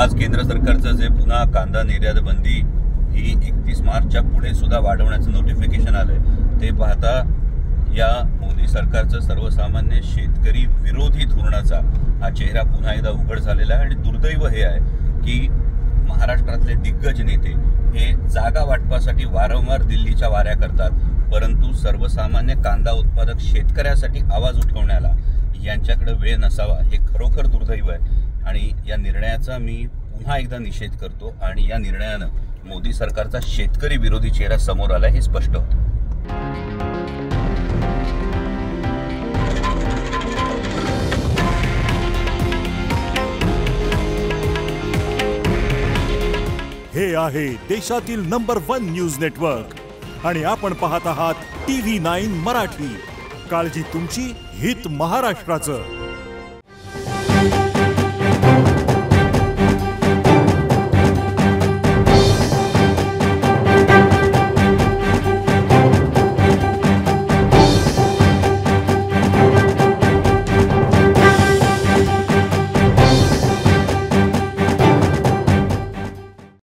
आज केंद्र सरकारचं जे पुन्हा कांदा निर्यात बंदी ही 31 मार्चच्या पुढे सुद्धा वाढवण्याचं नोटिफिकेशन आलंय ते पाहता या मोदी सरकारचं सर्वसामान्य शेतकरी विरोधी धोरणाचा हा चेहरा पुन्हा एकदा उघड झालेला आहे। आणि दुर्दैव हे आहे की महाराष्ट्रातले दिग्गज नेते हे जागा वाटपासाठी वारंवार दिल्लीच्या वाऱ्या करतात, परंतु सर्वसामान्य कांदा उत्पादक शेतकऱ्यासाठी आवाज उठवण्याला यांच्याकडे वेळ नसावा हे खरोखर दुर्दैव आहे। आणि या निर्णयाचा मी पुन्हा एकदा निषेध करतो आणि या निर्णयानं मोदी सरकारचा शेतकरी विरोधी चेहरा समोर आला हे स्पष्ट होतं। हे आहे देशातील नंबर 1 न्यूज नेटवर्क आणि आपण पाहत आहात TV9 मराठी। काळजी तुमची, हित महाराष्ट्राचं।